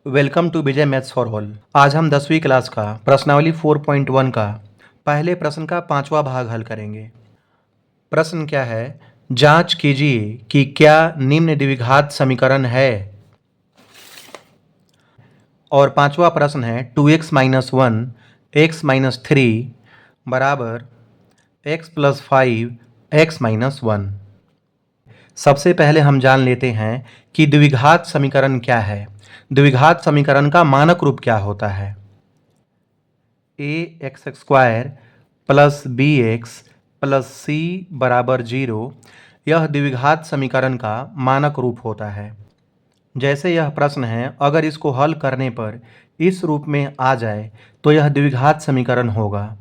Welcome to Vijay maths for all. आज हम 10वीं क्लास का प्रश्नावली 4.1 का पहले प्रश्न का 5वां भाग हल करेंगे। प्रश्न क्या है? जांच कीजिए कि क्या निम्न द्विघात समीकरण है। और 5वां प्रश्न है 2x माइनस 1 x माइनस 3 बराबर x प्लस 5 x माइनस 1। सबसे पहले हम जान लेते हैं कि द्विघात समीकरण क्या है। द्विघात समीकरण का मानक रूप क्या होता है? ax² plus bx plus c बराबर 0 यह द्विघात समीकरण का मानक रूप होता है। जैसे यह प्रश्न है, अगर इसको हल करने पर इस रूप में आ जाए तो यह द्विघात समीकरण होगा।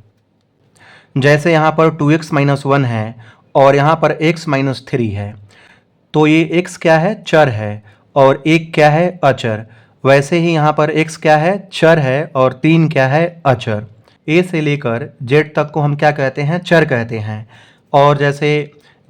जैसे यहाँ पर 2x माइनस 1 है और यहाँ पर x माइनस 3 है, तो ये x क्या है? चर है, और एक क्या है? अचर। वैसे ही यहाँ पर x क्या है? चर है, और 3 क्या है? अचर। a से लेकर z तक को हम क्या कहते हैं? चर कहते हैं। और जैसे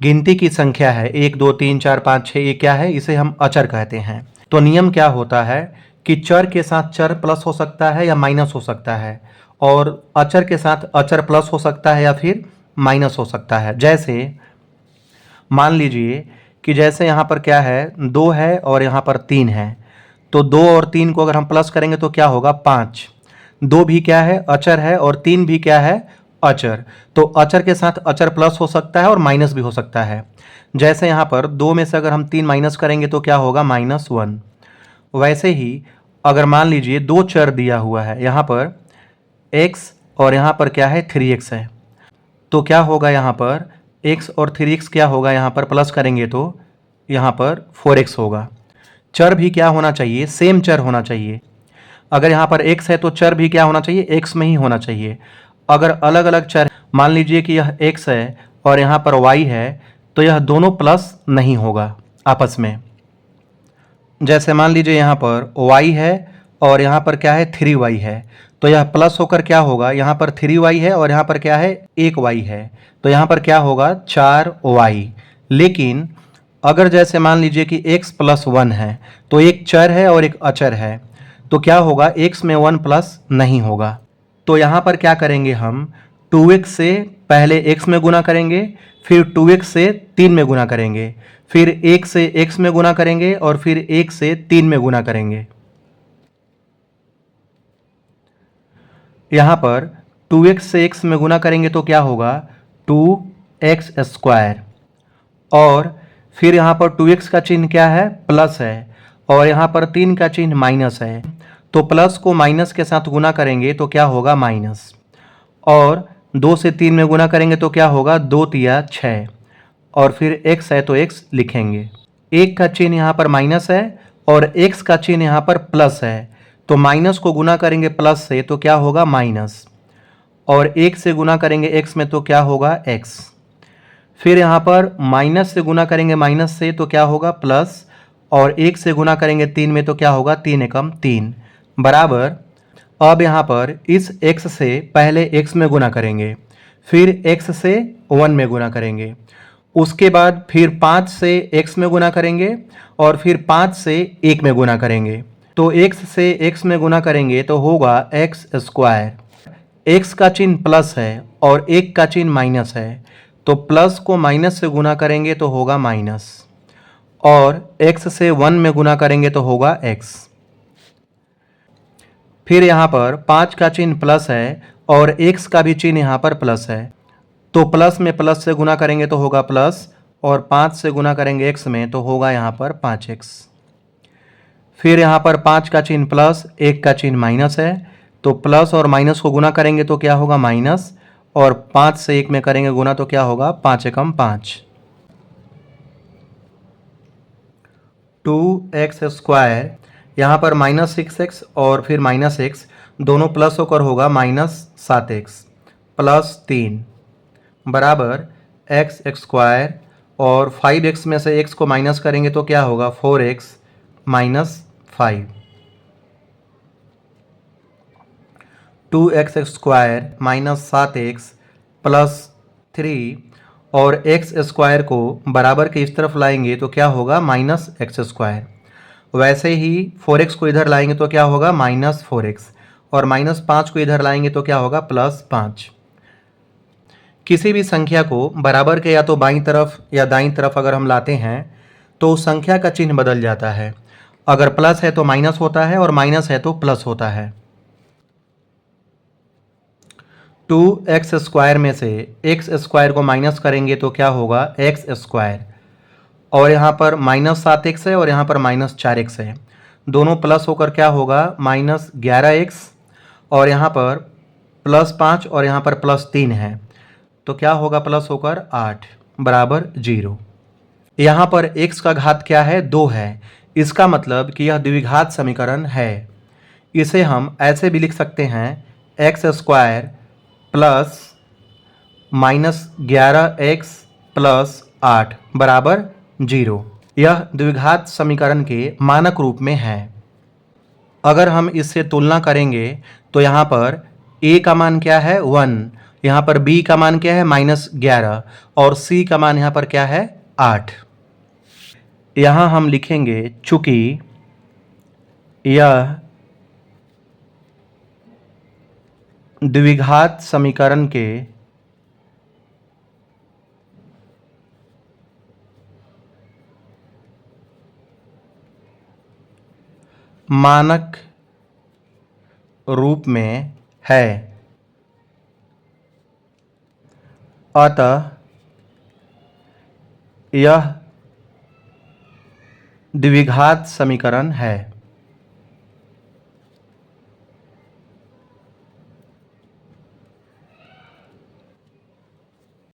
गिनती की संख्या है 1 2 3 4 5 6, ये क्या है? इसे हम अचर कहते हैं। तो नियम क्या होता है कि चर के साथ चर प्लस हो सकता है या माइनस हो सकता है, और अचर के साथ अचर प्लस हो सकता है या फिर माइनस हो सकता है। जैसे मान लीजिए कि जैसे यहाँ पर क्या है? 2 है और यहाँ पर 3 है, तो 2 और 3 को अगर हम प्लस करेंगे तो क्या होगा? 5। 2 भी क्या है? अचर है, और 3 भी क्या है? अचर। तो अचर के साथ अचर प्लस हो सकता है और माइनस भी हो सकता है। जैसे यहाँ पर 2 में से अगर हम 3 माइनस करेंगे तो क्या होगा? -1। वैसे ही अगर मान लीजिए 2 चर दिया हुआ है, यहाँ पर x और यहाँ पर क्या है? 3x है, तो क्या होगा? यहाँ पर x और 3x क्या होगा? यहाँ पर प्लस करेंगे तो यहाँ पर 4x होगा। चर भी क्या होना चाहिए? सेम चर होना चाहिए। अगर यहाँ पर x है तो चर भी क्या होना चाहिए? x में ही होना चाहिए। अगर अलग अलग चर, मान लीजिए कि यह x है और यहाँ पर y है, तो यह दोनों प्लस नहीं होगा आपस में। जैसे मान लीजिए यहाँ पर y है और यहाँ पर क्या है? 3y है, तो यह प्लस होकर क्या होगा? यहाँ पर 3y है और यहाँ पर क्या है? 1y है, तो यहाँ पर क्या होगा? 4y। लेकिन अगर जैसे मान लीजिए कि x प्लस 1 है, तो एक चर है और एक अचर है, तो क्या होगा? x में 1 प्लस नहीं होगा। तो यहाँ पर क्या करेंगे हम? 2x से पहले x में गुना करेंगे, फिर 2x से 3 में गुना करेंगे, फिर 1 से x में गुना करेंगे, और फिर 1 से 3 में गुना करेंगे। यहाँ पर 2x से x में गुना करेंगे तो क्या होगा? 2x²। और फिर यहाँ पर 2x का चिन्ह क्या है? प्लस है, और यहाँ पर 3 का चिन्ह माइनस है, तो प्लस को माइनस के साथ गुना करेंगे तो क्या होगा? माइनस। और 2 से 3 में गुना करेंगे तो क्या होगा? 2 तिया 6, और फिर x है तो x लिखेंगे। 1 का चिन्ह यहाँ पर माइनस है और x का चिन्ह यहाँ पर प्लस है, तो माइनस को गुना करेंगे प्लस से तो क्या होगा? माइनस। और 1 से गुना करेंगे x में तो क्या होगा? x। फिर यहाँ पर माइनस से गुना करेंगे माइनस से तो क्या होगा? प्लस। और 1 से गुना करेंगे 3 में तो क्या होगा? 3 एकम 3 बराबर। अब यहाँ पर इस x से पहले x में गुना करेंगे, फिर x से 1 में गुना करेंगे, उसके बाद फिर 5 से x में गुना करेंगे, और फिर 5 से 1 में गुना करेंगे। तो x से x में गुना करेंगे तो होगा x²। x का चिन्ह प्लस है और 1 का चिन्ह माइनस है, तो प्लस को माइनस से गुना करेंगे तो होगा माइनस, और x से 1 में गुना करेंगे तो होगा x। फिर यहाँ पर 5 का चिन्ह प्लस है और x का भी चिन्ह यहाँ पर प्लस है, तो प्लस में प्लस से गुना करेंगे तो होगा प्लस, और 5 से गुना करेंगे x में तो होगा यहाँ पर 5x। फिर यहाँ पर 5 का चिन्ह प्लस, 1 का चिन्ह माइनस है, तो प्लस और माइनस को गुना करेंगे तो क्या होगा? माइनस, और 5 से 1 में करेंगे गुना तो क्या होगा? 5 एकम 5। 2x², यहाँ पर -6x और फिर -x दोनों प्लस होकर होगा -7x प्लस 3 बराबर x², और 5x में से x को माइनस करेंगे तो क्या होगा? 4x minus 5। 2x² minus 7x plus 3, और x² को बराबर के इस तरफ लाएंगे तो क्या होगा? -x²। वैसे ही 4x को इधर लाएंगे तो क्या होगा -4x, और -5 को इधर लाएंगे तो क्या होगा +5। किसी भी संख्या को बराबर के या तो बाईं तरफ या दाईं तरफ अगर हम लाते हैं तो उस संख्या का चिन्ह बदल जाता है। अगर प्लस है तो माइनस होता है और माइनस है तो प्लस होता है। 2x² में से x² को माइनस करेंगे तो क्या होगा x², और यहाँ पर -7x है और यहाँ पर -4x है, दोनों प्लस होकर क्या होगा -11x, और यहाँ पर +5 और यहाँ पर +3 है, तो क्या होगा प्लस होकर 8 बराबर 0। यहाँ पर x का घात क्या है 2 है, इसका मतलब कि यह द्विघात समीकरण है। इसे हम ऐसे भी लिख सकते हैं x² प्लस -11x प्लस 8 बराबर 0। यह द्विघात समीकरण के मानक रूप में है। अगर हम इससे तुलना करेंगे तो यहाँ पर a का मान क्या है 1, यहाँ पर b का मान क्या है -11, और c का मान यहाँ पर क्या है 8। यहाँ हम लिखेंगे चूंकि यह द्विघात समीकरण के मानक रूप में है, अतः यह द्विघात समीकरण है।